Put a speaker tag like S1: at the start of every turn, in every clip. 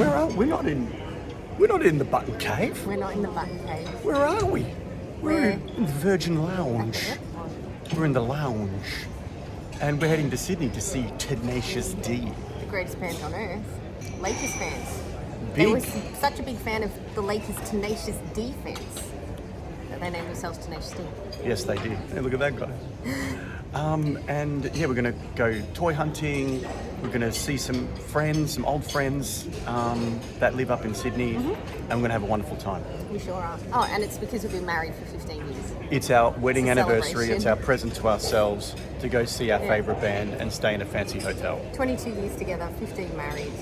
S1: Where are we? We're not in the Button Cave.
S2: We're not in the Button Cave.
S1: Where are we? We're in the Virgin Lounge. We're in the lounge. And we're heading to Sydney to see Tenacious D.
S2: The greatest band on earth. Lakers fans.
S1: Big.
S2: They were such a big fan of the Lakers' Tenacious D fans that they named themselves Tenacious D.
S1: Yes, they did. Hey, look at that guy. And yeah, we're going to go toy hunting. We're going to see some friends, some old friends that live up in Sydney. And we're going to have a wonderful time.
S2: We sure are. Oh, and it's because we've been married for 15 years.
S1: It's our wedding
S2: It's a
S1: anniversary.
S2: celebration.
S1: It's our present to ourselves to go see our favourite band and stay in a fancy hotel.
S2: 22 years together, 15 married.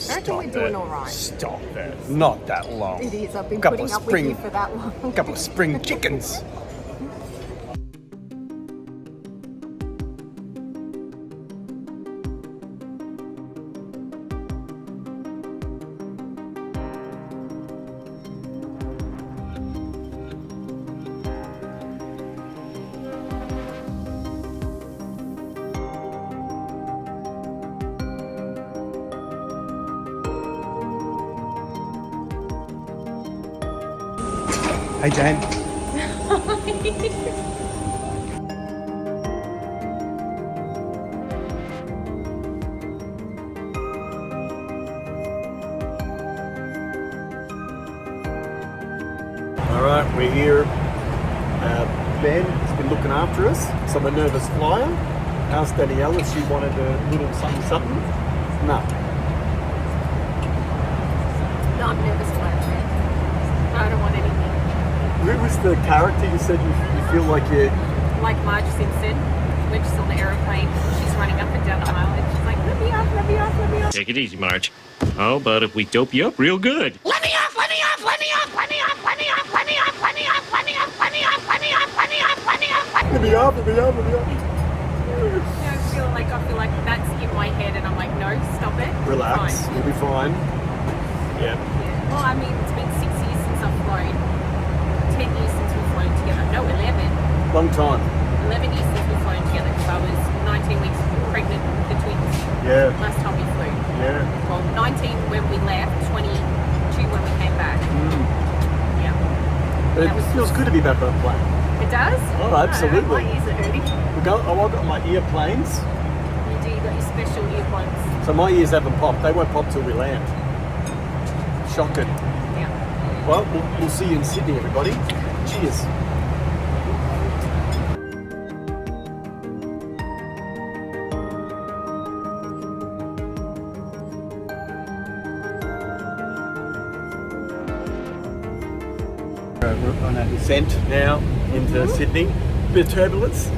S2: I reckon we're doing all right.
S1: Stop it. Not that long.
S2: It is. I've been
S1: Couple
S2: putting
S1: of
S2: up with you for that long.
S1: Couple of spring chickens. Hey, Jane. All right, we're here. Ben has been looking after us, so I'm a nervous flyer. Asked Danielle if she wanted a little something. No.
S2: No, I'm nervous about it. I don't want anything.
S1: Who was the character you said you feel like you...
S3: Like Marge Simpson, when she's on the aeroplane, she's running up and down the aisle and she's like, let me off, let me off, let me off.
S4: Take it easy, Marge. How about if we dope you up real good?
S3: Let me off, let me off, let me off, let me off, let me off, let me off, let me off, let me off, let me off, let me off, let me off, let me off, let me off.
S1: Let me off.
S3: Yeah, I feel like that's in my head and I'm like, no, stop it.
S1: Relax,
S3: Fine.
S1: you'll be fine. Yeah.
S3: Yeah. Well, I mean, it's been 6 years since I've flown. 10 years since we've flown together. No, 11.
S1: Long time.
S3: 11 years since we've flown together because I was 19 weeks pregnant with the twins.
S1: Yeah.
S3: Last time we flew.
S1: Yeah.
S3: Well, 19 when we left, 22 when we came back. Yeah.
S1: It
S3: That was-
S1: feels good to be back on a plane.
S3: It does?
S1: Oh, absolutely.
S3: My ears are hurting.
S1: I've got my earplanes,
S3: You do, you got your special earphones.
S1: so my ears haven't popped. They won't pop till we land. Shocking.
S3: Yeah.
S1: Well, we'll see you in Sydney, everybody. Cheers. We're on a descent now into Sydney. Bit of turbulence.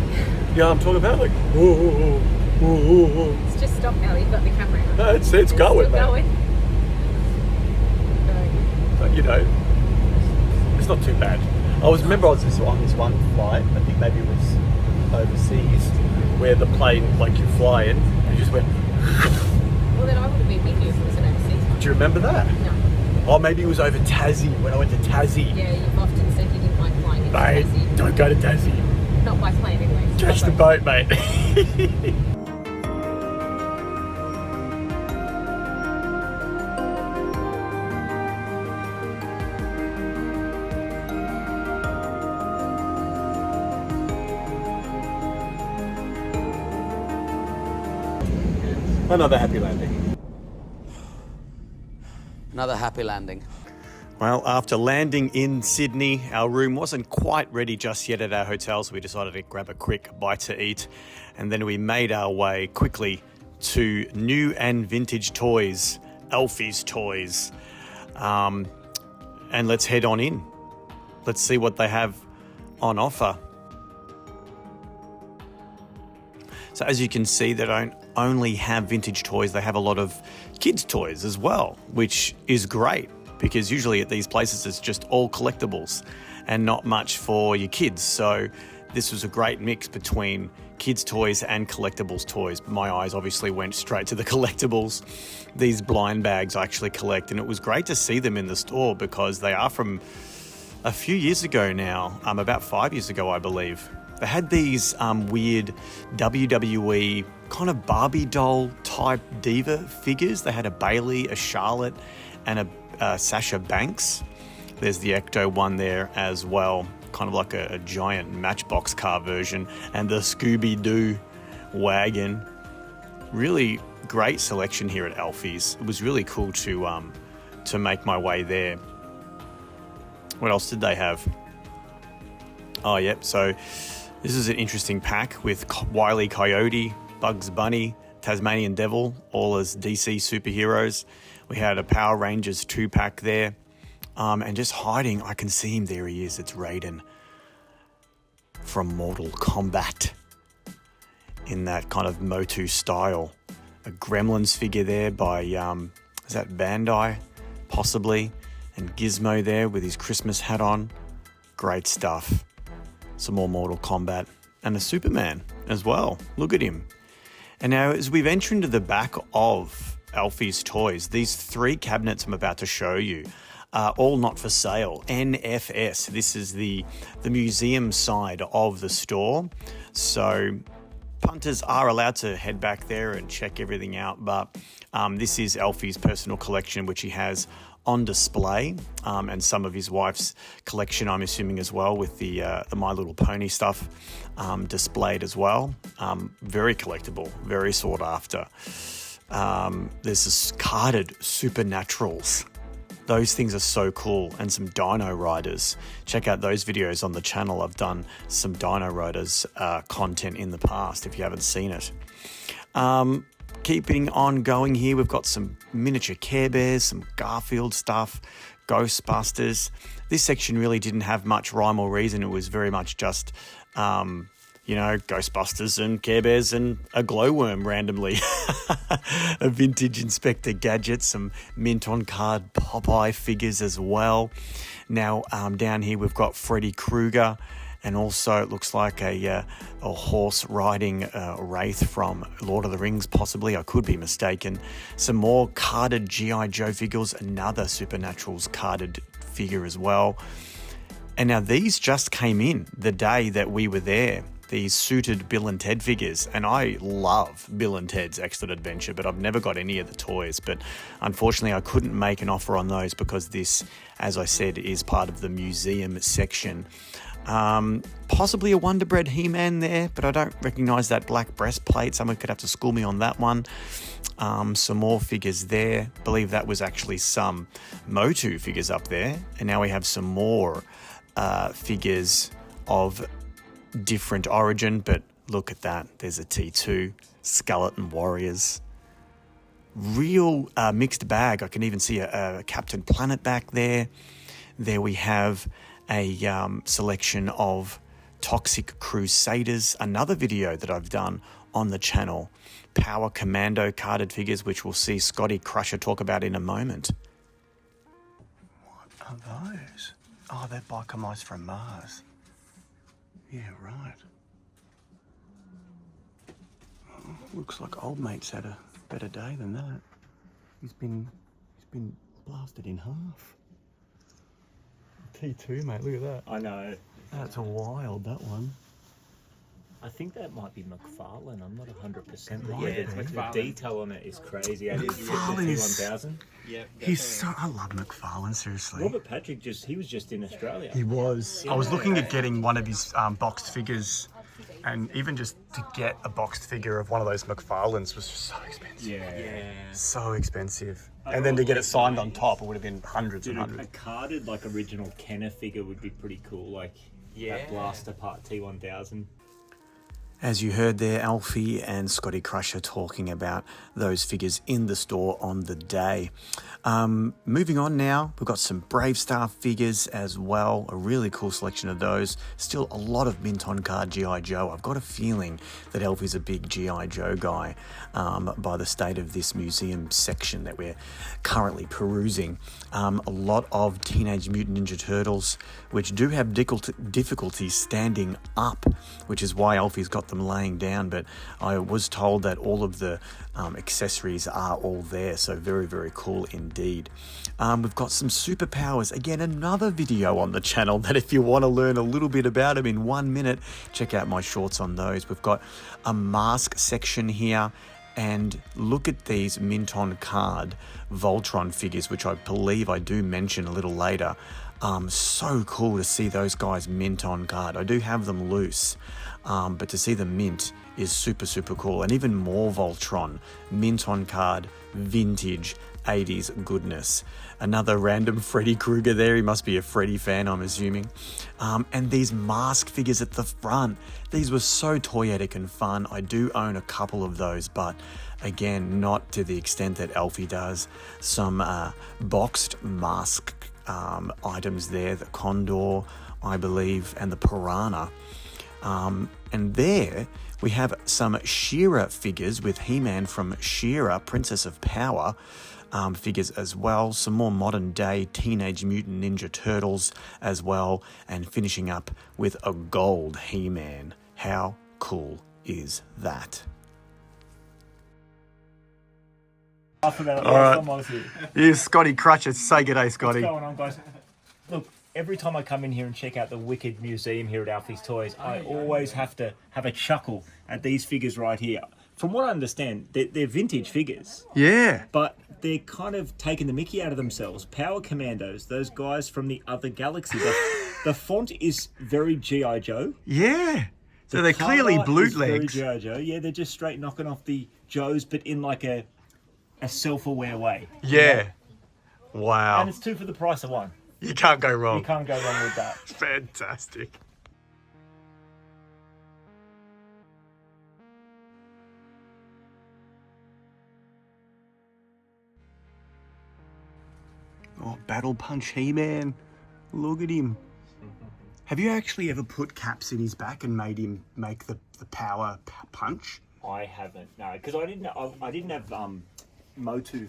S1: You know what I'm talking about? Like, whoa.
S3: It's just stopped now. You've got the camera on.
S1: No, it's going,
S3: Still
S1: mate.
S3: going.
S1: But, you know, it's not too bad. I remember I was just on this one flight, I think maybe it was overseas, where the plane, like you fly in, and you just went,
S3: Well, then I would have been with you if it was an overseas one.
S1: do you remember that?
S3: No.
S1: Oh, maybe it was over Tassie, when I went to Tassie.
S3: Yeah, you've often said you didn't like flying into
S1: Mate,
S3: Tassie.
S1: don't go to Tassie.
S3: Not by plane anyway.
S1: Catch the boat, mate. Another happy landing.
S5: Another happy landing.
S1: Well, after landing in Sydney, our room wasn't quite ready just yet at our hotel, so we decided to grab a quick bite to eat. And then we made our way quickly to New and Vintage Toys, Alfy's Toys. And let's head on in. Let's see what they have on offer. So as you can see, they don't only have vintage toys, they have a lot of kids' toys as well, which is great because usually at these places it's just all collectibles and not much for your kids. So this was a great mix between kids' toys and collectibles toys. My eyes obviously went straight to the collectibles. These blind bags I actually collect, and it was great to see them in the store because they are from a few years ago now, about 5 years ago, I believe. They had these weird WWE kind of Barbie doll type diva figures. They had a Bailey, a Charlotte, and a Sasha Banks. There's the Ecto one there as well, kind of like a giant Matchbox car version, and the Scooby-Doo wagon. Really great selection here at Alfy's. It was really cool to make my way there. What else did they have? Oh, yep. So this is an interesting pack with Wile E. Coyote, Bugs Bunny, Tasmanian Devil, all as DC superheroes. We had a Power Rangers 2-pack there. And just hiding, I can see him. There he is. It's Raiden from Mortal Kombat in that kind of Motu style. A Gremlins figure there by, is that Bandai? Possibly. And Gizmo there with his Christmas hat on. Great stuff. Some more Mortal Kombat. And a Superman as well. Look at him. And now as we've entered into the back of Alfy's toys, these 3 cabinets I'm about to show you are all not for sale. NFS. This is the museum side of the store. So punters are allowed to head back there and check everything out. But this is Alfy's personal collection, which he has on display, and some of his wife's collection, I'm assuming, as well, with the My Little Pony stuff displayed as well. Very collectible, very sought after. There's this carded Supernaturals. Those things are so cool, and some Dino Riders. Check out those videos on the channel. I've done some Dino Riders content in the past if you haven't seen it. Keeping on going here, we've got some miniature Care Bears, some Garfield stuff, Ghostbusters. This section really didn't have much rhyme or reason. It was very much just, Ghostbusters and Care Bears and a glowworm randomly. A vintage Inspector Gadget, some mint on card Popeye figures as well. Now, down here we've got Freddy Krueger. And also it looks like a horse riding wraith from Lord of the Rings, possibly. I could be mistaken. Some more carded G.I. Joe figures, another Supernaturals carded figure as well. And now these just came in the day that we were there. These suited Bill and Ted figures. And I love Bill and Ted's Excellent Adventure, but I've never got any of the toys. But unfortunately, I couldn't make an offer on those because this, as I said, is part of the museum section. Possibly a Wonder Bread He-Man there, but I don't recognise that black breastplate. Someone could have to school me on that one. Some more figures there. I believe that was actually some Motu figures up there. And now we have some more figures of different origin, but look at that. There's a T2, Skeleton Warriors. Real mixed bag. I can even see a Captain Planet back there. There we have a selection of Toxic Crusaders, another video that I've done on the channel. Power Commando carded figures, which we'll see Scotty Crusher talk about in a moment. What are those? Oh, they're biker mice from Mars. Yeah, right. Oh, looks like old mate's had a better day than that. He's been blasted in half. T2, mate, look at that.
S4: I know.
S1: That's wild, that one.
S4: I think that might be McFarlane. I'm not 100%.
S1: Might
S4: But yeah,
S1: be.
S4: the detail on it is crazy. And
S1: McFarlane is...
S4: T1000.
S3: Yep.
S1: He's so... I love McFarlane, seriously.
S4: Robert Patrick he was just in Australia.
S1: He was. I was looking at getting one of his boxed figures, and even just to get a boxed figure of one of those McFarlanes was just so expensive.
S4: Yeah.
S1: So expensive. And then to get it signed on top, it would have been hundreds and
S4: Dude,
S1: hundreds.
S4: a carded original Kenner figure would be pretty cool. That Blaster Part T1000.
S1: As you heard there, Alfy and Scotty Crusher talking about those figures in the store on the day. Moving on now, we've got some Brave Star figures as well. A really cool selection of those. Still a lot of mint on card G.I. Joe. I've got a feeling that Alfy's a big G.I. Joe guy by the state of this museum section that we're currently perusing. A lot of Teenage Mutant Ninja Turtles, which do have difficulty standing up, which is why Alfy's got them laying down, but I was told that all of the accessories are all there, so very, very cool indeed. We've got some superpowers. Again, another video on the channel that if you want to learn a little bit about them in 1 minute, check out my shorts on those. We've got a mask section here, And look at these mint on card Voltron figures, which I believe I do mention a little later. So cool to see those guys mint on card. I do have them loose, but to see them mint is super, super cool. And even more Voltron, mint on card, vintage, 80s goodness. Another random Freddy Krueger there. He must be a Freddy fan, I'm assuming. And these mask figures at the front. These were so toyetic and fun. I do own a couple of those, but again, not to the extent that Alfy does. Some boxed mask items there. The Condor, I believe, and the Piranha. And there we have some She-Ra figures with He-Man from She-Ra, Princess of Power. Figures as well, some more modern day Teenage Mutant Ninja Turtles as well, and finishing up with a gold He-Man. How cool is that?
S4: Alright,
S1: Here's Scotty Crutchett. Say g'day, Scotty.
S4: what's going on, guys? Look, every time I come in here and check out the Wicked Museum here at Alfy's Toys, I always have to have a chuckle at these figures right here. From what I understand, they're vintage figures.
S1: Yeah.
S4: But they're kind of taking the mickey out of themselves. Power Commandos, those guys from the other galaxy. The font is very G.I. Joe.
S1: Yeah. So they're clearly bootlegs.
S4: Very G.I. Joe. Yeah, they're just straight knocking off the Joes, but in like a self-aware way.
S1: Yeah. Wow.
S4: And it's 2 for the price of 1.
S1: You can't go wrong.
S4: You can't go wrong with that.
S1: Fantastic. Oh, Battle Punch He-Man. Look at him. Have you actually ever put caps in his back and made him make the power punch?
S4: I haven't, no, because I didn't have Motu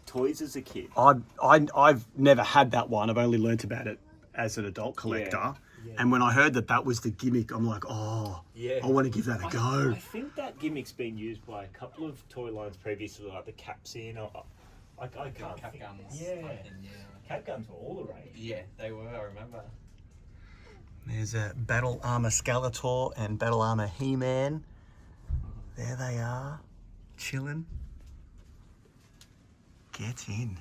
S4: toys as a kid.
S1: I've never had that one. I've only learnt about it as an adult collector. Yeah. And when I heard that was the gimmick, I'm like, I want to give that a go.
S4: I think that gimmick's been used by a couple of toy lines previously, like the Capsin or I can't
S5: Cap
S4: think.
S5: guns.
S4: Yeah. Cap guns were all the rage.
S5: Yeah, they were, I remember.
S1: There's a Battle Armor Skeletor and Battle Armor He-Man. There they are, chilling. Get in.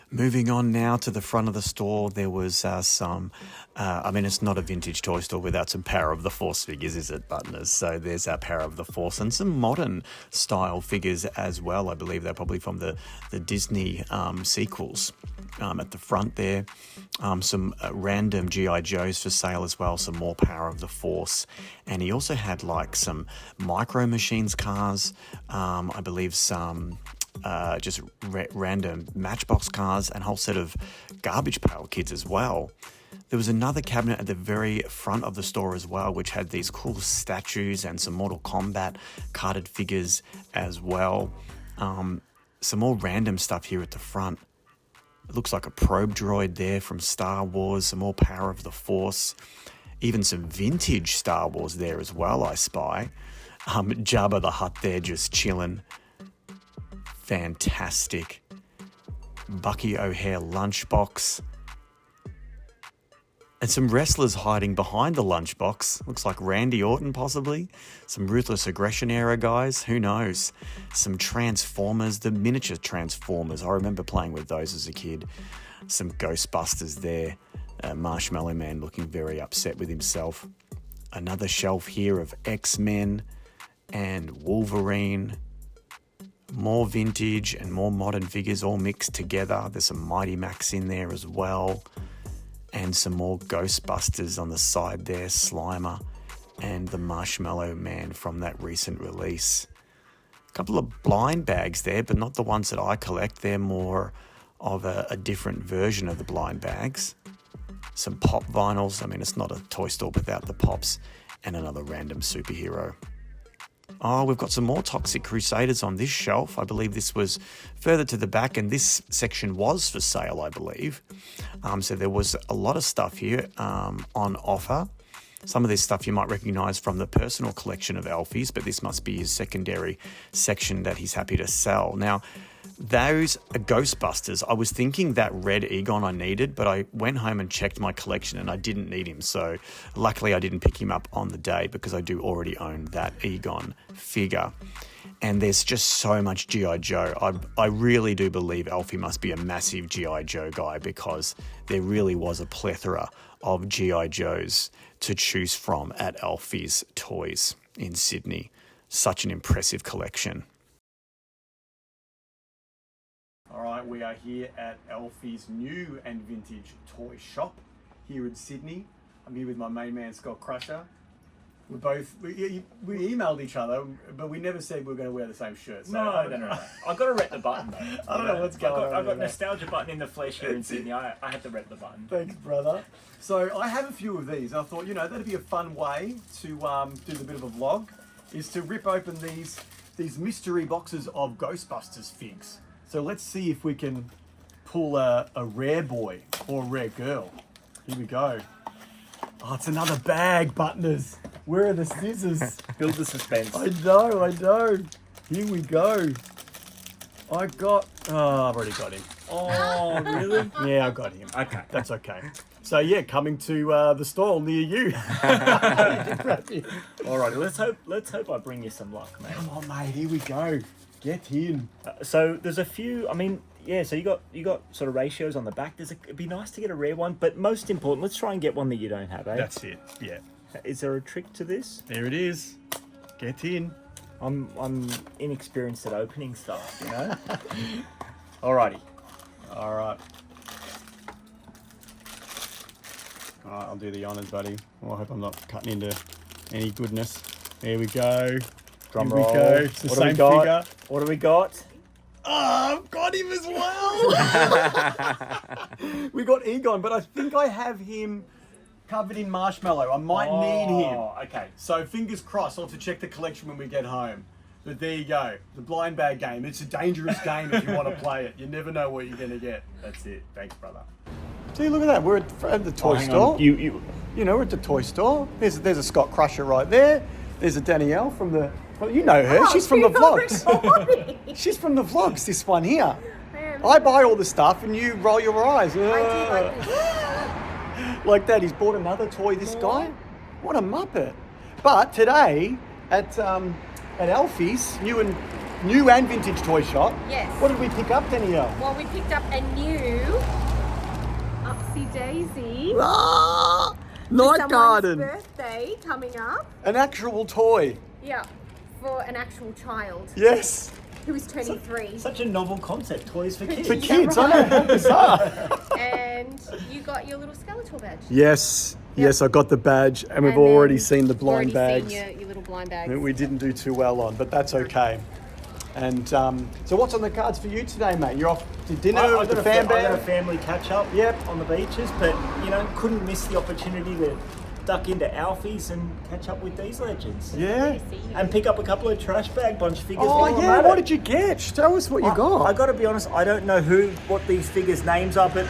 S1: Moving on now to the front of the store, there was some, it's not a vintage toy store without some Power of the Force figures, is it, Buttoners? So there's our Power of the Force and some modern style figures as well. I believe they're probably from the Disney sequels. At the front there, some random G.I. Joes for sale as well, some more Power of the Force. And he also had like some Micro Machines cars, I believe some just random Matchbox cars and a whole set of Garbage Pail Kids as well. There was another cabinet at the very front of the store as well, which had these cool statues and some Mortal Kombat carded figures as well. Some more random stuff here at the front. It looks like a probe droid there from Star Wars, some more Power of the Force, even some vintage Star Wars there as well, I spy. Jabba the Hutt there just chilling. Fantastic. Bucky O'Hare lunchbox. And some wrestlers hiding behind the lunchbox. Looks like Randy Orton possibly. Some Ruthless Aggression era guys. Who knows? Some Transformers, the miniature Transformers. I remember playing with those as a kid. Some Ghostbusters there. Marshmallow Man looking very upset with himself. Another shelf here of X-Men and Wolverine. More vintage and more modern figures all mixed together. There's some Mighty Max in there as well. And some more Ghostbusters on the side there, Slimer and the Marshmallow Man from that recent release. A couple of blind bags there, but not the ones that I collect. They're more of a different version of the blind bags. Some pop vinyls. It's not a toy store without the pops. And another random superhero. Oh, we've got some more Toxic Crusaders on this shelf. I believe this was further to the back, and this section was for sale, I believe. So there was a lot of stuff here on offer. Some of this stuff you might recognise from the personal collection of Alfy's, but this must be his secondary section that he's happy to sell. Now, those are Ghostbusters. I was thinking that red Egon I needed, but I went home and checked my collection and I didn't need him. So luckily I didn't pick him up on the day because I do already own that Egon figure. And there's just so much G.I. Joe. I really do believe Alfy must be a massive G.I. Joe guy because there really was a plethora of G.I. Joes to choose from at Alfy's Toys in Sydney. Such an impressive collection. All right, we are here at Alfy's new and vintage toy shop here in Sydney. I'm here with my main man, Scott Crusher. We emailed each other, but we never said we were going to wear the same shirt. So
S4: No. I've got to rep the button though.
S1: I don't know what's going on.
S4: I've got nostalgia button in the flesh here in Sydney. I had to rep the button.
S1: Thanks, brother. So I have a few of these. I thought, that'd be a fun way to do the bit of a vlog, is to rip open these mystery boxes of Ghostbusters figs. So let's see if we can pull a rare boy or a rare girl. Here we go. Oh, it's another bag, Buttoners. Where are the scissors?
S4: Build the suspense.
S1: I know. Here we go. I've already got him.
S4: Oh, really?
S1: Yeah, I got him.
S4: Okay.
S1: That's okay. So yeah, coming to the stall near you.
S4: Alrighty, let's hope I bring you some luck, mate.
S1: Come on, mate. Here we go. Get in.
S4: So there's a few. I mean, yeah. So you got sort of ratios on the back. It'd be nice to get a rare one, but most important, let's try and get one that you don't have, eh?
S1: That's it. Yeah.
S4: Is there a trick to this?
S1: There it is. Get in.
S4: I'm inexperienced at opening stuff, Alrighty.
S1: All right. All right, I'll do the honours, buddy. Well, I hope I'm not cutting into any goodness. There we go.
S4: Drum
S1: Here
S4: roll.
S1: we go. It's the same figure.
S4: What do we got?
S1: Oh, I've got him as well. We got Egon, but I think I have him covered in marshmallow. I might need him.
S4: Okay.
S1: So fingers crossed. I'll have to check the collection when we get home. But there you go. The blind bag game. It's a dangerous game if you want to play it. You never know what you're going to get. That's it. Thanks, brother. See, look at that. We're at the toy store. We're at the toy store. There's a Scott Crusher right there. There's a Danielle from the... Well, you know her. She's from the vlogs. She's from the vlogs, this one here. I buy all the stuff and you roll your eyes. Like that. He's bought another toy, this guy. What a muppet. But today at Alfy's, new and vintage toy shop.
S2: Yes.
S1: What did we pick up, Danielle?
S2: Well, we picked up a new Upsy Daisy.
S1: Night
S2: Someone's
S1: Garden.
S2: birthday coming up.
S1: An actual toy.
S2: Yeah, for an actual child
S1: Yes.
S2: who is turning 3.
S4: Such a novel concept. Toys for kids.
S1: For kids, I know how bizarre.
S2: And you got your little Skeletor badge.
S1: Yes. Yes, I got the badge, and we've
S2: And then
S1: already seen the blind
S2: already
S1: bags.
S2: seen your little blind bags.
S1: That we didn't do too well on, but that's okay. And so what's on the cards for you today, mate? You're off to dinner with the fam
S4: I got a
S1: band?
S4: family catch up.
S1: Yep.
S4: On the beaches, but couldn't miss the opportunity to duck into Alfy's and catch up with these legends.
S1: Yeah.
S4: And pick up a couple of trash bag bunch figures.
S1: Oh,
S4: while I'm
S1: yeah.
S4: at
S1: What
S4: it.
S1: did you get? Tell us what you got.
S4: I got to be honest, I don't know what these figures' names are, but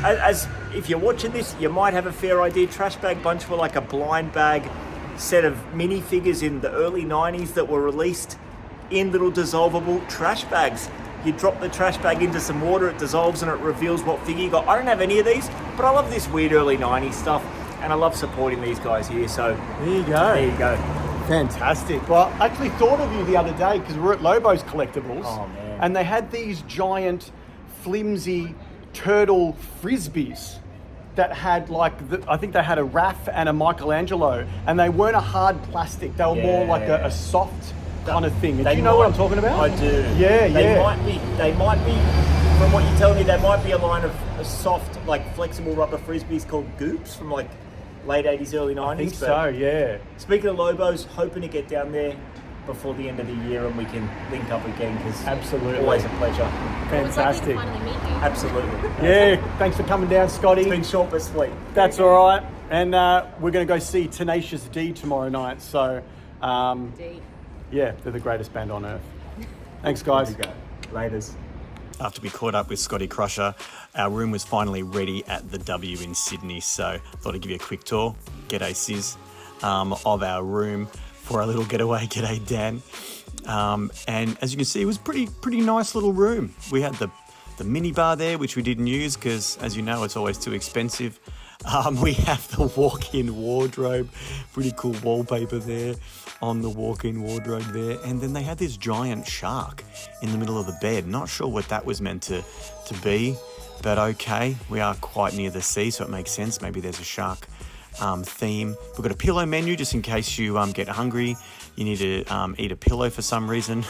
S4: as if you're watching this, you might have a fair idea. Trash Bag Bunch were like a blind bag set of minifigures in the early 90s that were released in little dissolvable trash bags. You drop the trash bag into some water, it dissolves and it reveals what figure you got. I don't have any of these, but I love this weird early 90s stuff, and I love supporting these guys here, so
S1: There you go.
S4: there you go.
S1: Fantastic. Well, I actually thought of you the other day because we were at Lobo's Collectibles.
S4: Oh, man.
S1: And they had these giant, flimsy turtle frisbees that had I think they had a Raph and a Michelangelo, and they weren't a hard plastic. They were more like a soft kind of thing. And do you know what I'm talking about?
S4: I do.
S1: Yeah,
S4: They might be, from what you're telling me, they might be a line of soft, like flexible rubber frisbees called Goops from like late 80s, early 90s.
S1: I think so, yeah.
S4: Speaking of Lobos, hoping to get down there before the end of the year and we can link up again because
S1: Absolutely.
S4: always a pleasure.
S2: It was lovely
S1: Fantastic.
S2: to finally meet you.
S4: Absolutely.
S1: Yeah, thanks for coming down, Scotty.
S4: It's been short but sweet.
S1: That's all right. And we're going to go see Tenacious D tomorrow night. So,
S2: Indeed.
S1: yeah, they're the greatest band on earth. Thanks, guys.
S4: There you go. Laters.
S1: After we caught up with Scotty Crusher, our room was finally ready at the W in Sydney. So, thought I'd give you a quick tour. G'day, Sis, of our room for a little getaway. G'day, Dan. And as you can see, it was pretty nice little room. We had the mini bar there, which we didn't use because, as you know, it's always too expensive. We have the walk-in wardrobe, pretty cool wallpaper there on the walk-in wardrobe there. And then they had this giant shark in the middle of the bed. Not sure what that was meant to be, but okay. We are quite near the sea, so it makes sense. Maybe there's a shark theme. We've got a pillow menu just in case you get hungry. You need to eat a pillow for some reason.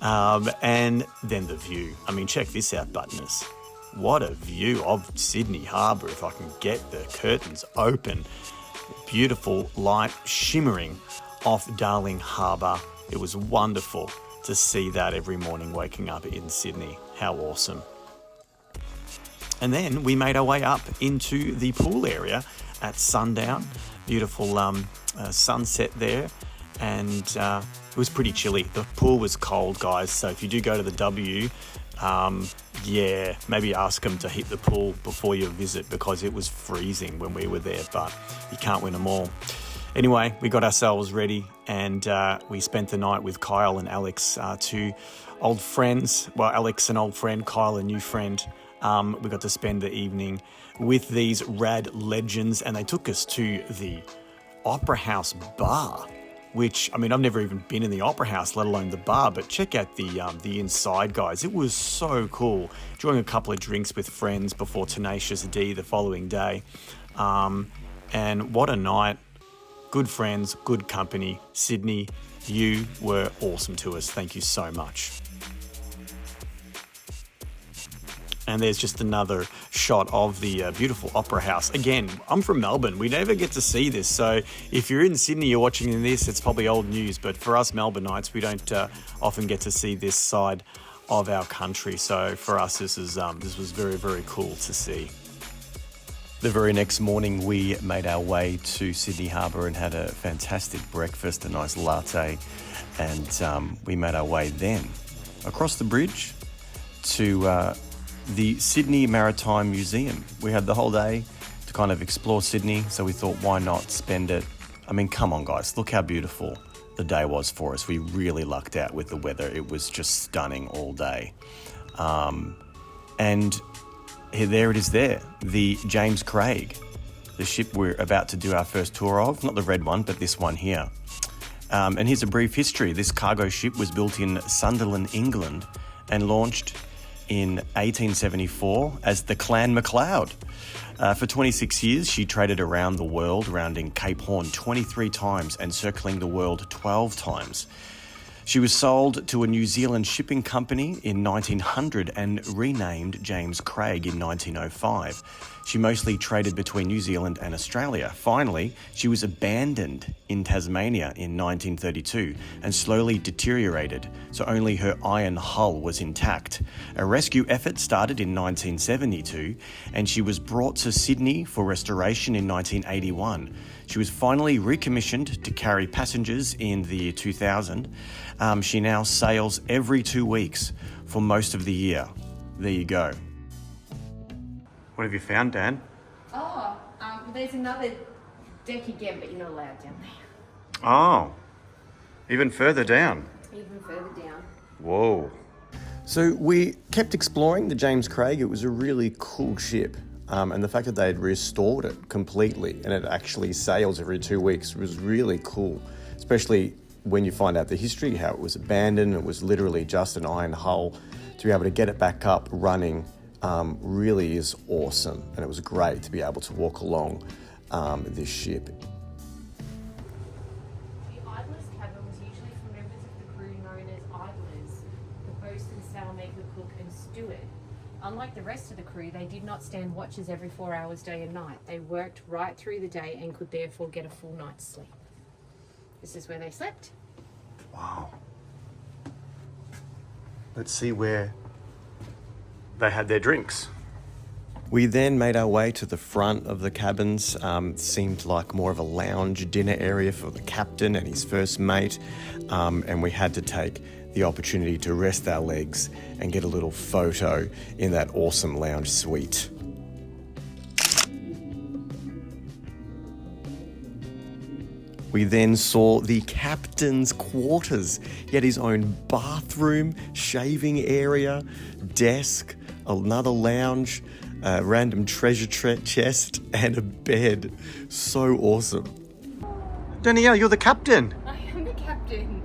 S1: And then the view. I mean, check this out, Buttoners. What a view of Sydney Harbour if I can get the curtains open. Beautiful light shimmering off Darling Harbour. It was wonderful to see that every morning waking up in Sydney. How awesome. And then we made our way up into the pool area at sundown. Beautiful sunset there. And it was pretty chilly. The pool was cold, guys. So if you do go to the W, maybe ask them to hit the pool before your visit because it was freezing when we were there, but you can't win them all. Anyway, we got ourselves ready and we spent the night with Kyle and Alex, two old friends. Well, Alex, an old friend, Kyle, a new friend. We got to spend the evening with these rad legends and they took us to the Opera House bar, which, I mean, I've never even been in the Opera House, let alone the bar, but check out the inside, guys. It was so cool. Enjoying a couple of drinks with friends before Tenacious D the following day. And what a night. Good friends, good company. Sydney, you were awesome to us. Thank you so much. And there's just another shot of the beautiful Opera House. Again, I'm from Melbourne. We never get to see this. So if you're in Sydney, you're watching this, it's probably old news. But for us Melbourneites, we don't often get to see this side of our country. So for us, this was very, very cool to see. The very next morning, we made our way to Sydney Harbour and had a fantastic breakfast, a nice latte. And we made our way then across the bridge to the Sydney Maritime Museum. We had the whole day to kind of explore Sydney, so we thought, why not spend it? I mean, come on, guys, look how beautiful the day was for us. We really lucked out with the weather. It was just stunning all day. And there it is there, the James Craig, the ship we're about to do our first tour of, not the red one, but this one here. And here's a brief history. This cargo ship was built in Sunderland, England, and launched in 1874 as the Clan MacLeod. For 26 years, she traded around the world, rounding Cape Horn 23 times and circling the world 12 times. She was sold to a New Zealand shipping company in 1900 and renamed James Craig in 1905. She mostly traded between New Zealand and Australia. Finally, she was abandoned in Tasmania in 1932 and slowly deteriorated, so only her iron hull was intact. A rescue effort started in 1972 and she was brought to Sydney for restoration in 1981. She was finally recommissioned to carry passengers in the year 2000. She now sails every 2 weeks for most of the year. There you go. What have you found, Dan?
S2: Oh, there's another deck again, but you're not allowed down there.
S1: Oh, even further down.
S2: Even further down.
S1: Whoa. So we kept exploring the James Craig. It was a really cool ship. And the fact that they had restored it completely and it actually sails every 2 weeks was really cool, especially when you find out the history, how it was abandoned. It was literally just an iron hull. To be able to get it back up running really is awesome. And it was great to be able to walk along this ship.
S5: The idler's cabin was usually for members of the crew known as idlers, the boatswain, sailmaker, cook and steward. Unlike the rest of the crew, they did not stand watches every 4 hours day and night. They worked right through the day and could therefore get a full night's sleep. This is where they slept.
S1: Wow. Let's see where they had their drinks. We then made our way to the front of the cabins. Seemed like more of a lounge dinner area for the captain and his first mate. And we had to take the opportunity to rest our legs and get a little photo in that awesome lounge suite. We then saw the captain's quarters. He had his own bathroom, shaving area, desk, another lounge, a random treasure chest, and a bed. So awesome. Danielle, you're the captain.
S2: I am the captain.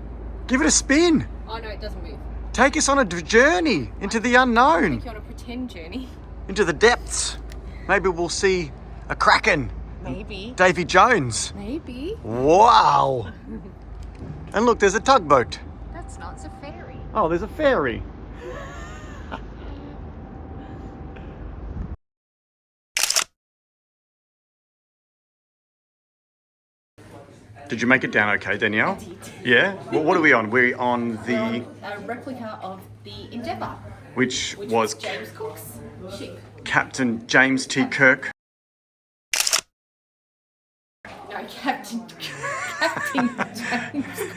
S1: Give it a spin.
S2: Oh no, it doesn't move.
S1: Take us on a journey into the unknown,
S2: You're on a pretend journey.
S1: into the depths. Maybe we'll see a kraken.
S2: Maybe.
S1: Davy Jones.
S2: Maybe.
S1: Wow. And look, there's a tugboat.
S2: That's not, it's a ferry.
S1: Oh, there's a ferry. Did you make it down okay, Danielle?
S2: I did.
S1: Yeah? Well, what are we on? We're on the...
S2: A replica of the Endeavour,
S1: Which
S2: which
S1: was
S2: James Cook's ship.
S1: Captain James T. Kirk.
S2: No, Captain James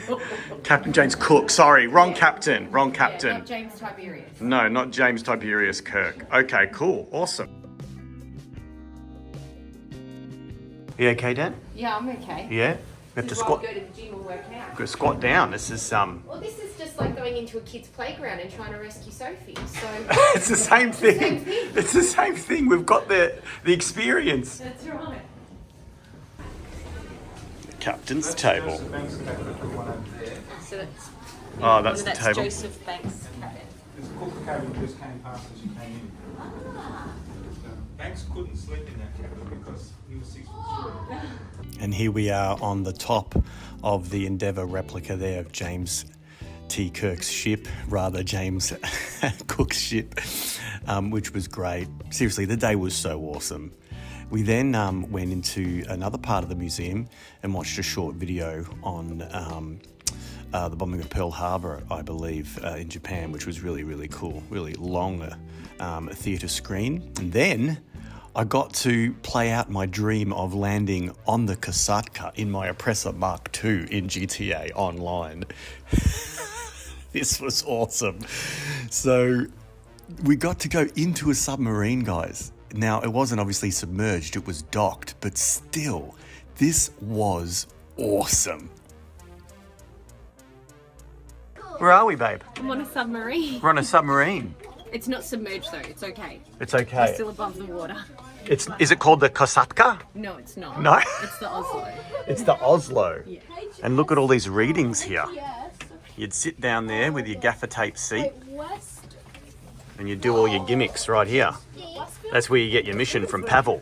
S2: Cook.
S1: Captain James Cook. Sorry, wrong
S2: Yeah.
S1: captain. Wrong
S2: Yeah,
S1: captain.
S2: not James Tiberius.
S1: No, not James Tiberius Kirk. Okay, cool. Awesome. You okay, Dan?
S2: Yeah, I'm okay.
S1: Yeah? We have to
S2: This is why we
S1: squat.
S2: go to the gym and work out.
S1: Go squat down. This is
S2: Well, this is just like going into a kid's playground and trying to rescue Sophie. So
S1: it's the same thing.
S2: same thing.
S1: It's the same thing. We've got the experience.
S2: that's right.
S1: Captain's table.
S2: So that's
S1: Oh, that's the table.
S2: Joseph Banks' cabin.
S6: There's a cook cabin just came past as you came in. Banks couldn't sleep in that cabin because he was 6 foot short.
S1: And here we are on the top of the Endeavour replica there of James T. Kirk's ship, rather James Cook's ship, which was great. Seriously, the day was so awesome. We then went into another part of the museum and watched a short video on the bombing of Pearl Harbor, I believe, in Japan, which was really, really cool. Really long theatre screen. And then I got to play out my dream of landing on the Kosatka in my Oppressor Mark II in GTA Online. This was awesome. So we got to go into a submarine, guys. Now, it wasn't obviously submerged, it was docked, but still, this was awesome. Where are we, babe?
S2: I'm on a submarine.
S1: We're on a submarine.
S2: It's not submerged though. It's okay.
S1: It's
S2: We're
S1: okay.
S2: still above the water.
S1: Is it called the Kosatka?
S2: No, it's not.
S1: No.
S2: It's the Oslo.
S1: It's the Oslo.
S2: Yeah.
S1: And look at all these readings here. You'd sit down there with your gaffer tape seat and you do all your gimmicks right here. That's where you get your mission from Pavel.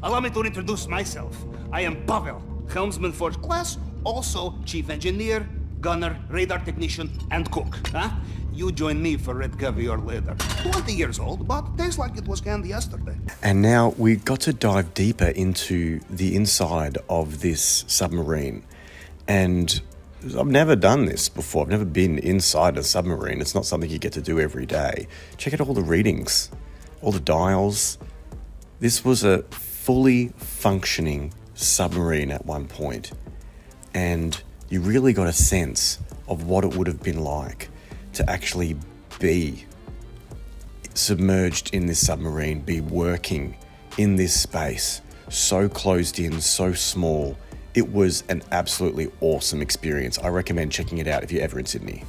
S7: Allow me to introduce myself. I am Pavel, helmsman first class, also chief engineer, gunner, radar technician, and cook. Huh? You join me for red caviar later. 20 years old, but tastes like it was canned yesterday.
S1: And now we got to dive deeper into the inside of this submarine. And I've never done this before. I've never been inside a submarine. It's not something you get to do every day. Check out all the readings, all the dials. This was a fully functioning submarine at one point. And you really got a sense of what it would have been like to actually be submerged in this submarine, be working in this space, so closed in, so small. It was an absolutely awesome experience. I recommend checking it out if you're ever in Sydney.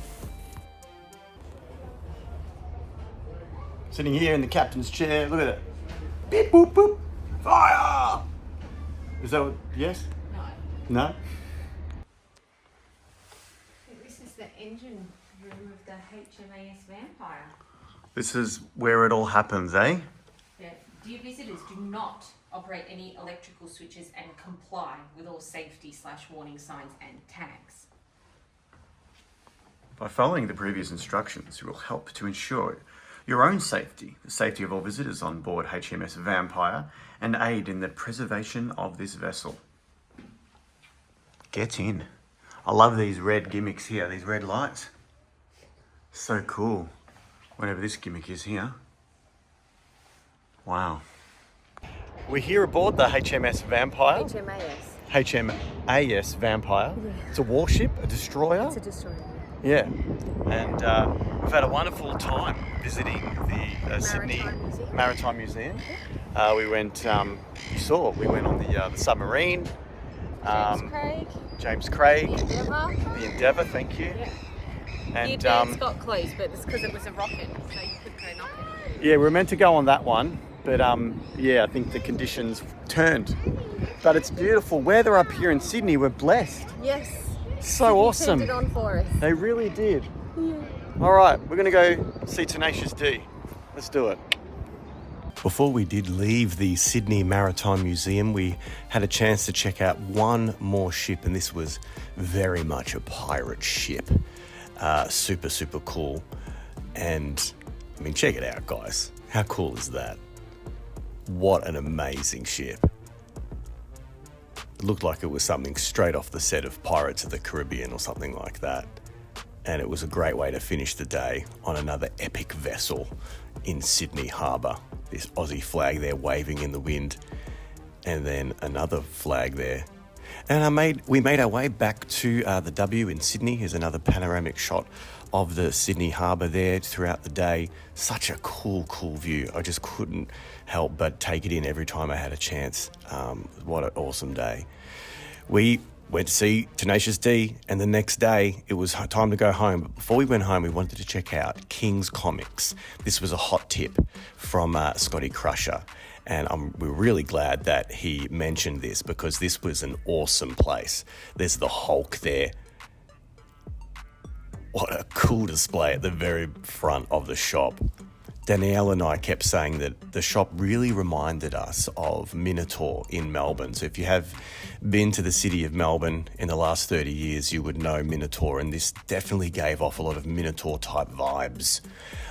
S1: Sitting here in the captain's chair, look at it. Beep, boop, boop. Fire! Is that what, yes?
S2: No.
S1: No?
S5: This is the engine room of the HMAS Vampire.
S1: This is where it all happens, eh?
S5: Yeah. Dear visitors, do not operate any electrical switches and comply with all safety/warning signs and tags.
S1: By following the previous instructions, you will help to ensure your own safety, the safety of all visitors on board HMS Vampire, and aid in the preservation of this vessel. Get in. I love these red gimmicks here, these red lights. So cool. Whatever this gimmick is here. Wow. We're here aboard the HMS Vampire. HMAS Vampire. It's a warship, a destroyer.
S2: It's a destroyer.
S1: Yeah, and we've had a wonderful time visiting the Sydney
S2: Museum.
S1: Maritime Museum. We went, you saw, we went on the submarine. James Craig,
S2: Endeavour.
S1: the Endeavour, thank you.
S2: Yeah. The
S1: And
S2: advance got closed, but it's because it was a rocket, so you couldn't go knocking.
S1: yeah, we were meant to go on that one, but yeah, I think the conditions turned. But it's beautiful. Weather up here in Sydney, we're blessed.
S2: Yes.
S1: So
S2: You
S1: awesome.
S2: turned it on for us.
S1: They really did. All right, we're going to go see Tenacious D. Let's do it. Before we did leave the Sydney Maritime Museum, we had a chance to check out one more ship, and this was very much a pirate ship. Super, super cool. And, I mean, check it out, guys. How cool is that? What an amazing ship. It looked like it was something straight off the set of Pirates of the Caribbean or something like that. And it was a great way to finish the day on another epic vessel in Sydney Harbour. This Aussie flag there waving in the wind, and then another flag there. And we made our way back to the W in Sydney. Here's another panoramic shot of the Sydney Harbour there throughout the day. Such a cool view. I just couldn't help but take it in every time I had a chance. What an awesome day. We went to see Tenacious D, and the next day it was time to go home. But before we went home, we wanted to check out King's Comics. This was a hot tip from Scotty Crusher, and we're really glad that he mentioned this because this was an awesome place. There's the Hulk there. What a cool display at the very front of the shop. Danielle and I kept saying that the shop really reminded us of Minotaur in Melbourne. So if you have been to the city of Melbourne in the last 30 years, you would know Minotaur, and this definitely gave off a lot of Minotaur type vibes.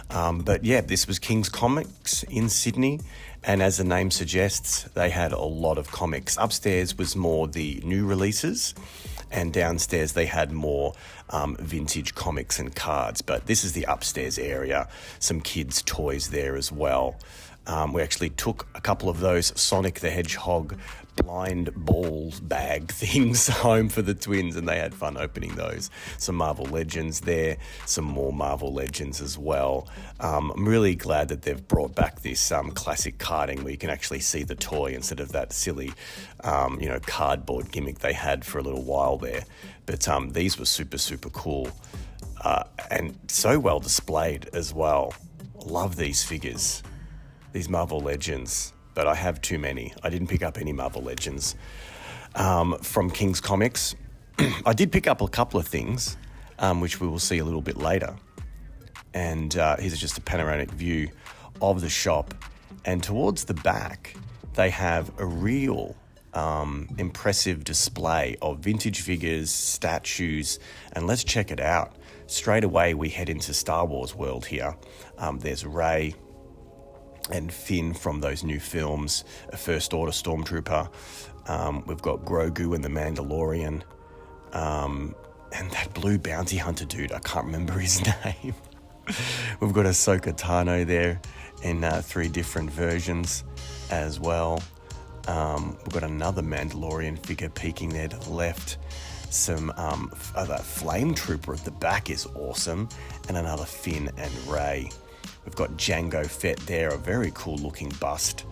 S1: But yeah, this was King's Comics in Sydney, and as the name suggests, they had a lot of comics. Upstairs was more the new releases, and downstairs they had more vintage comics and cards. But this is the upstairs area. Some kids' toys there as well. We actually took a couple of those Sonic the Hedgehog blind ball bag things home for the twins, and they had fun opening those. Some Marvel Legends there, some more Marvel Legends as well. I'm really glad that they've brought back this classic carding where you can actually see the toy instead of that silly, cardboard gimmick they had for a little while there. But these were super, super cool and so well displayed as well. Love these figures, these Marvel Legends. But I have too many. I didn't pick up any Marvel Legends from King's Comics. I did pick up a couple of things, which we will see a little bit later. And here's just a panoramic view of the shop. And towards the back, they have a real impressive display of vintage figures, statues, and let's check it out. Straight away, we head into Star Wars world here. There's Rey and Finn from those new films, a First Order Stormtrooper. We've got Grogu and the Mandalorian. And that blue bounty hunter dude, I can't remember his name. We've got Ahsoka Tano there in 3 different versions as well. We've got another Mandalorian figure peeking there to the left. That flame trooper at the back is awesome. And another Finn and Rey. We've got Jango Fett there, a very cool looking bust.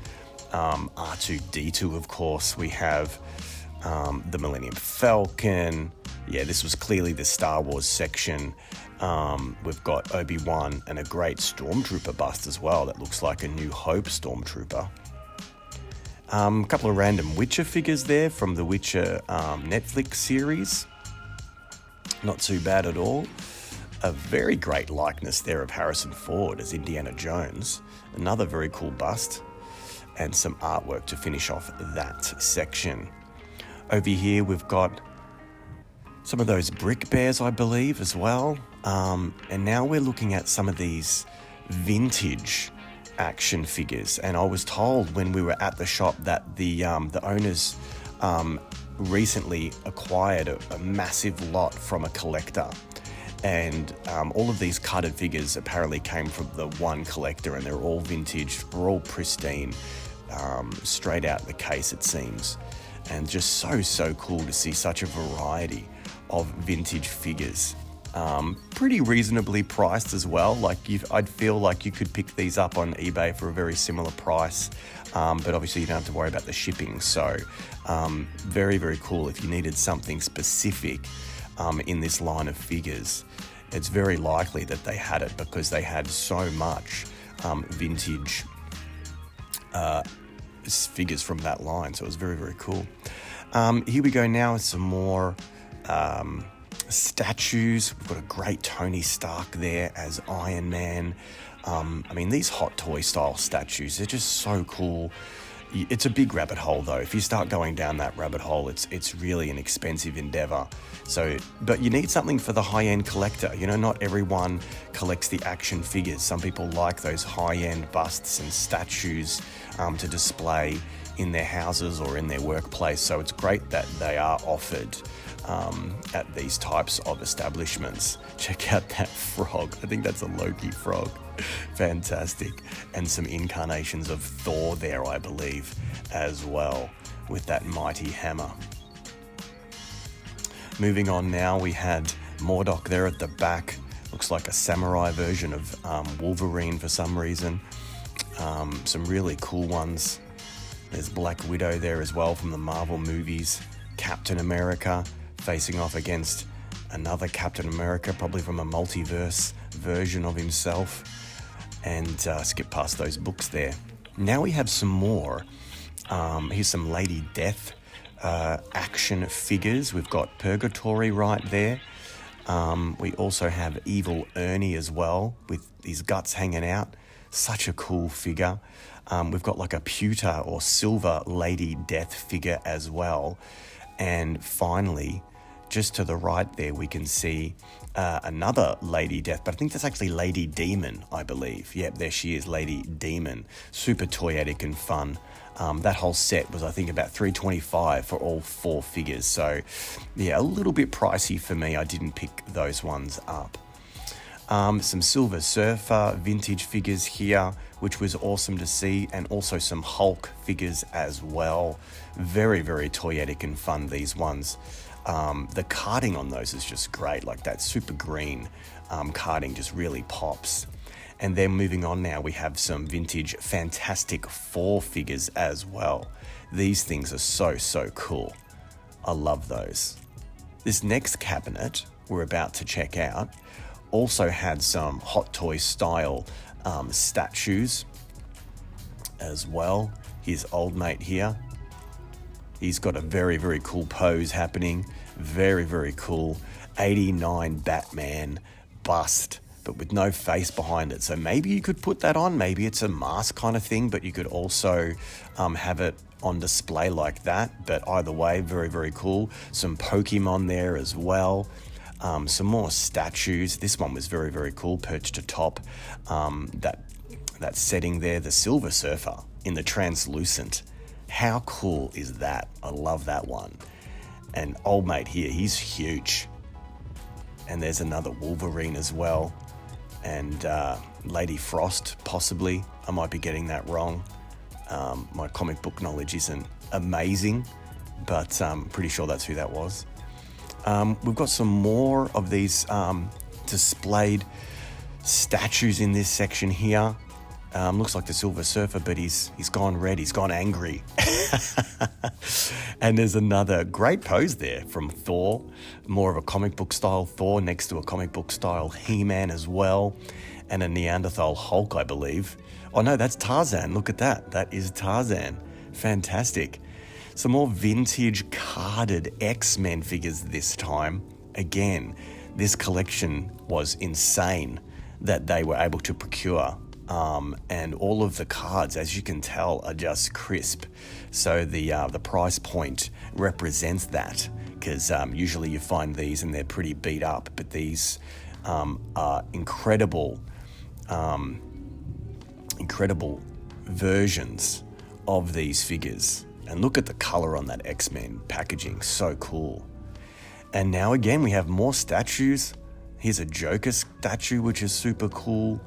S1: R2-D2, of course. We have the Millennium Falcon. Yeah, this was clearly the Star Wars section. We've got Obi-Wan and a great Stormtrooper bust as well. That looks like a New Hope Stormtrooper. A couple of random Witcher figures there from the Witcher Netflix series. Not too bad at all. A very great likeness there of Harrison Ford as Indiana Jones. Another very cool bust. And some artwork to finish off that section. Over here we've got some of those brick bears, I believe, as well. And now we're looking at some of these vintage action figures. And I was told when we were at the shop that the owners recently acquired a massive lot from a collector. And all of these carded figures apparently came from the one collector, and they're all vintage, they're all pristine, straight out the case it seems. And just so cool to see such a variety of vintage figures. Pretty reasonably priced as well. Like I'd feel like you could pick these up on eBay for a very similar price, but obviously you don't have to worry about the shipping. So very, very cool. If you needed something specific in this line of figures, it's very likely that they had it because they had so much vintage figures from that line. So it was very, very cool. Here we go now with some more statues. We've got a great Tony Stark there as Iron Man. I mean, these Hot Toy style statues, they're just so cool. It's a big rabbit hole though. If you start going down that rabbit hole, it's really an expensive endeavor. So, but you need something for the high-end collector. You know, not everyone collects the action figures. Some people like those high-end busts and statues to display in their houses or in their workplace. So it's great that they are offered at these types of establishments. Check out that frog. I think that's a Loki frog. Fantastic. And some incarnations of Thor there, I believe, as well, with that mighty hammer. Moving on now, we had Mordok there at the back. Looks like a samurai version of Wolverine for some reason. Some really cool ones. There's Black Widow there as well from the Marvel movies. Captain America facing off against another Captain America, probably from a multiverse version of himself. And skip past those books there. Now we have some more. Here's some Lady Death action figures. We've got Purgatory right there. We also have Evil Ernie as well, with his guts hanging out. Such a cool figure. We've got like a pewter or silver Lady Death figure as well. And finally, just to the right there, we can see another Lady Death, but I think that's actually Lady Demon, I believe. Yep, there she is, Lady Demon. Super toyetic and fun. That whole set was, I think, about $325 for all 4 figures. So, yeah, a little bit pricey for me. I didn't pick those ones up. Some Silver Surfer vintage figures here, which was awesome to see, and also some Hulk figures as well. Very, very toyetic and fun, these ones. The carding on those is just great, like that super green carding just really pops. And then moving on now, we have some vintage Fantastic Four figures as well. These things are so cool. I love those. This next cabinet we're about to check out also had some Hot Toy style statues as well. Here's old mate here. He's got a very, very cool pose happening. Very, very cool. 89 Batman bust, but with no face behind it. So maybe you could put that on. Maybe it's a mask kind of thing, but you could also have it on display like that. But either way, very, very cool. Some Pokemon there as well. Some more statues. This one was very, very cool, perched atop that setting there, the Silver Surfer in the translucent. How cool is that? I love that one. And old mate here, he's huge. And there's another Wolverine as well. And Lady Frost, possibly. I might be getting that wrong. My comic book knowledge isn't amazing, but I'm pretty sure that's who that was. We've got some more of these displayed statues in this section here. Looks like the Silver Surfer, but he's gone red, he's gone angry. And there's another great pose there from Thor, more of a comic book style Thor next to a comic book style He-Man as well, and a Neanderthal Hulk, I believe. Oh no, that's Tarzan, look at that. That is Tarzan. Fantastic. Some more vintage carded X-Men figures this time. Again, this collection was insane that they were able to procure. And all of the cards, as you can tell, are just crisp. So the price point represents that, because usually you find these and they're pretty beat up, but these are incredible versions of these figures. And look at the color on that X-Men packaging, so cool. And now again, we have more statues. Here's a Joker statue, which is super cool.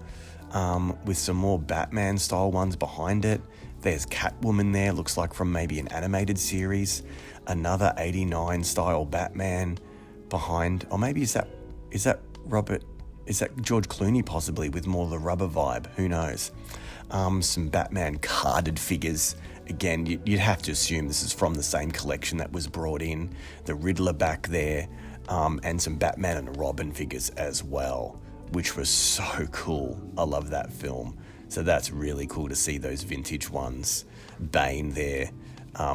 S1: With some more Batman style ones behind it. There's Catwoman there, looks like from maybe an animated series. Another 89 style Batman behind, or maybe is that Robert, is that George Clooney possibly with more of the rubber vibe? Who knows? Some Batman carded figures. Again, you'd have to assume this is from the same collection that was brought in. The Riddler back there, and some Batman and Robin figures as well, which was so cool. I love that film. So that's really cool to see those vintage ones. Bane there,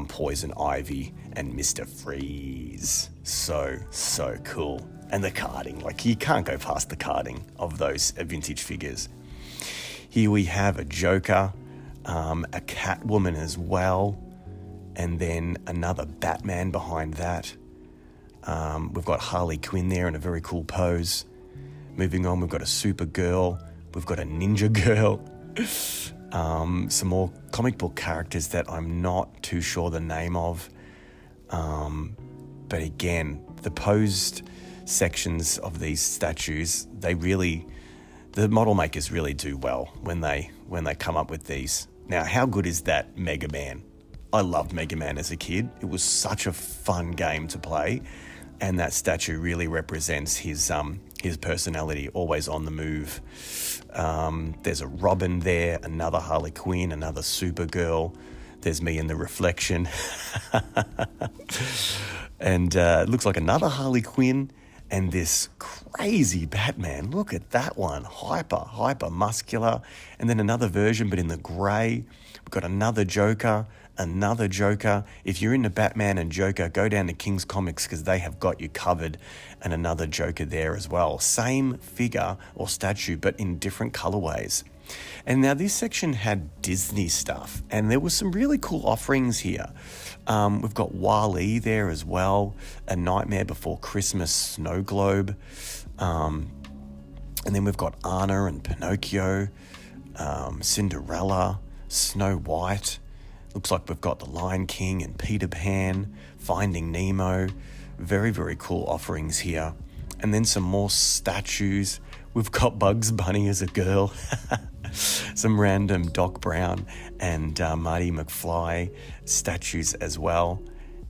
S1: Poison Ivy, and Mr. Freeze. So cool. And the carding, like you can't go past the carding of those vintage figures. Here we have a Joker, a Catwoman as well, and then another Batman behind that. We've got Harley Quinn there in a very cool pose. Moving on, we've got a Supergirl, we've got a Ninja Girl, some more comic book characters that I'm not too sure the name of. But again, the posed sections of these statues, the model makers really do well when they come up with these. Now, how good is that Mega Man? I loved Mega Man as a kid. It was such a fun game to play, and that statue really represents his personality, always on the move. There's a Robin there, another Harley Quinn, another Supergirl. There's me in the reflection. And it looks like another Harley Quinn and this crazy Batman. Look at that one. Hyper muscular. And then another version, but in the grey. We've got another Joker. If you're into Batman and Joker, go down to King's Comics because they have got you covered. And another Joker there as well. Same figure or statue, but in different colorways. And now this section had Disney stuff, and there was some really cool offerings here. We've got Wall-E there as well, A Nightmare Before Christmas snow globe. And then we've got Anna and Pinocchio, Cinderella, Snow White. Looks like we've got The Lion King and Peter Pan, Finding Nemo. Very, very cool offerings here. And then some more statues. We've got Bugs Bunny as a girl. Some random Doc Brown and Marty McFly statues as well.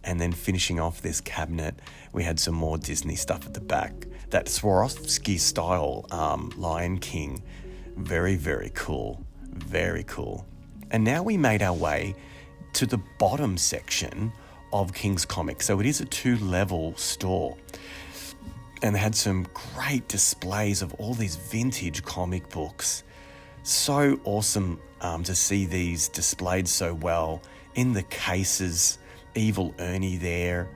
S1: And then finishing off this cabinet, we had some more Disney stuff at the back. That Swarovski style Lion King. Very, very cool. Very cool. And now we made our way to the bottom section of King's Comics. So it is a 2-level store. And they had some great displays of all these vintage comic books. So awesome to see these displayed so well in the cases. Evil Ernie there.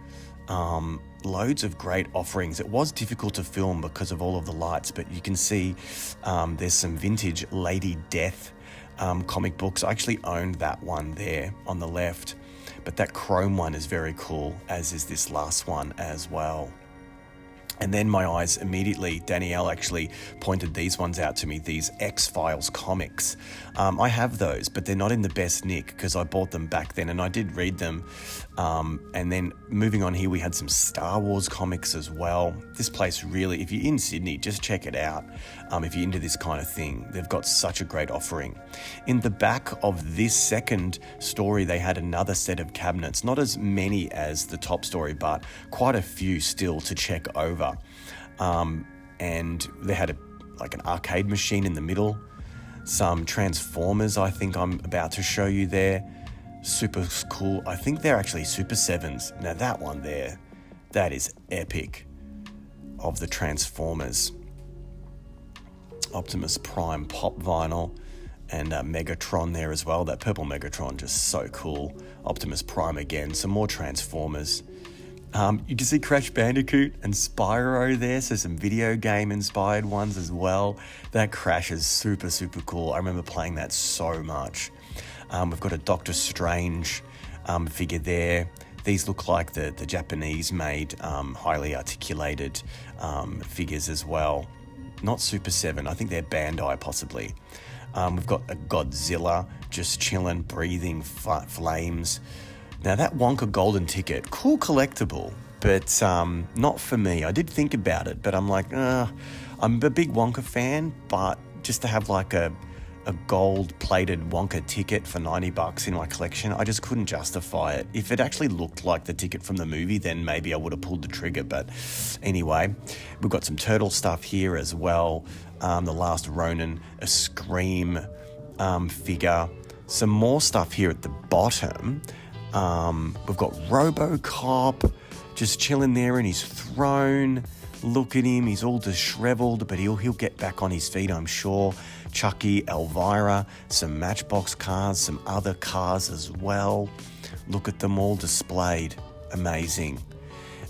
S1: Loads of great offerings. It was difficult to film because of all of the lights, but you can see there's some vintage Lady Death comic books. I actually owned that one there on the left, but that chrome one is very cool, as is this last one as well. And then my eyes immediately, Danielle actually pointed these ones out to me, these X-Files comics. I have those, but they're not in the best nick because I bought them back then and I did read them. And then moving on here, we had some Star Wars comics as well. This place really, if you're in Sydney, just check it out. If you're into this kind of thing, they've got such a great offering. In the back of this second story, they had another set of cabinets, not as many as the top story, but quite a few still to check over. And they had an arcade machine in the middle, some Transformers I think I'm about to show you there. Super cool. I think they're actually Super 7s. Now that one there, that is epic, of the Transformers. Optimus Prime pop vinyl and Megatron there as well. That purple Megatron, just so cool. Optimus Prime again, some more Transformers. You can see Crash Bandicoot and Spyro there, so some video game inspired ones as well. That Crash is super, super cool. I remember playing that so much. We've got a Doctor Strange figure there. These look like the Japanese made highly articulated figures as well. Not Super 7, I think they're Bandai possibly. We've got a Godzilla just chilling, breathing flames. Now that Wonka golden ticket, cool collectible, but not for me. I did think about it, but I'm like, I'm a big Wonka fan, but just to have like a a gold-plated Wonka ticket for $90 in my collection. I just couldn't justify it. If it actually looked like the ticket from the movie, then maybe I would have pulled the trigger. But anyway, we've got some turtle stuff here as well. The Last Ronin, a Scream figure. Some more stuff here at the bottom. We've got RoboCop just chilling there in his throne. Look at him, he's all disheveled, but he'll get back on his feet, I'm sure. Chucky, Elvira, some Matchbox cars, some other cars as well. Look at them all displayed. Amazing.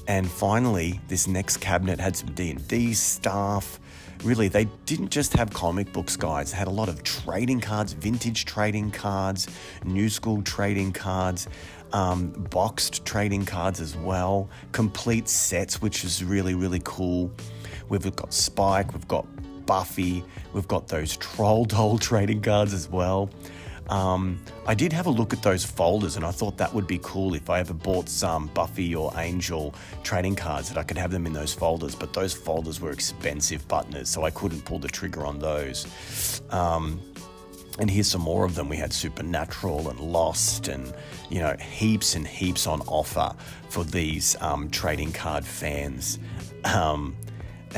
S1: And finally, this next cabinet had some D&D stuff. Really, they didn't just have comic books, guys. They had a lot of trading cards, vintage trading cards, new school trading cards, boxed trading cards as well, complete sets, which is really, really cool. We've got Spike, we've got Buffy, we've got those Troll Doll trading cards as well. I did have a look at those folders, and I thought that would be cool if I ever bought some Buffy or Angel trading cards, that I could have them in those folders, but those folders were expensive buttoners, so I couldn't pull the trigger on those. And here's some more of them. We had Supernatural and Lost and, you know, heaps and heaps on offer for these trading card fans. And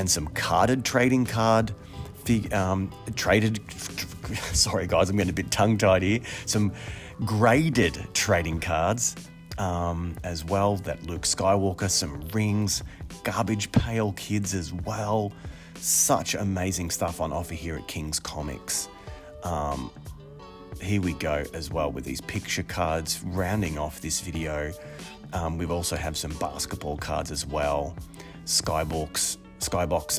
S1: some carded trading card, sorry guys, I'm getting a bit tongue-tied here. Some graded trading cards as well, that Luke Skywalker, some rings, Garbage Pail Kids as well. Such amazing stuff on offer here at King's Comics. Here we go as well with these picture cards. Rounding off this video, we've also have some basketball cards as well. Skybox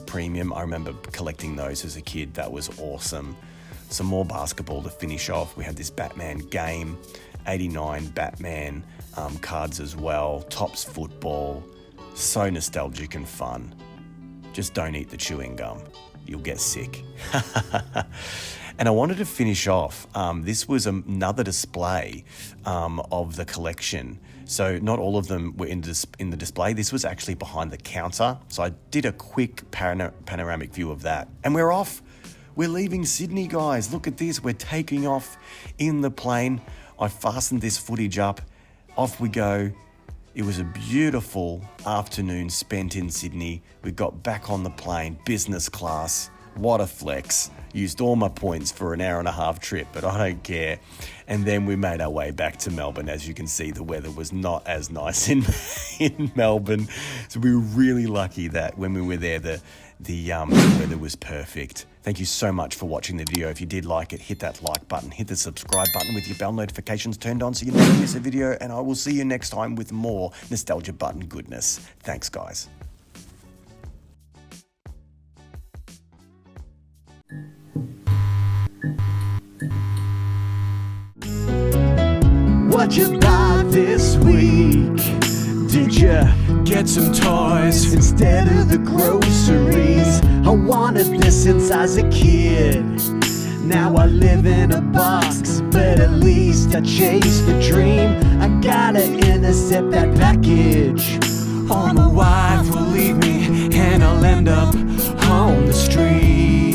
S1: Premium, I remember collecting those as a kid. That was awesome. Some more basketball to finish off. We had this Batman game, 89 Batman cards as well. Topps football, so nostalgic and fun. Just don't eat the chewing gum, you'll get sick. And I wanted to finish off, this was another display of the collection. So not all of them were in the display. This was actually behind the counter. So I did a quick panoramic view of that. And we're off. We're leaving Sydney, guys. Look at this. We're taking off in the plane. I fastened this footage up. Off we go. It was a beautiful afternoon spent in Sydney. We got back on the plane, business class. What a flex. Used all my points for an hour-and-a-half trip, but I don't care. And then we made our way back to Melbourne. As you can see, the weather was not as nice in Melbourne. So we were really lucky that when we were there, the weather was perfect. Thank you so much for watching the video. If you did like it, hit that like button, hit the subscribe button with your bell notifications turned on so you never miss a video. And I will see you next time with more Nostalgia Button goodness. Thanks, guys.
S8: What you buy this week? Did you get some toys instead of the groceries? I wanted this since I was a kid. Now I live in a box, but at least I chased the dream. I gotta intercept that package, or my wife will leave me and I'll end up on the street.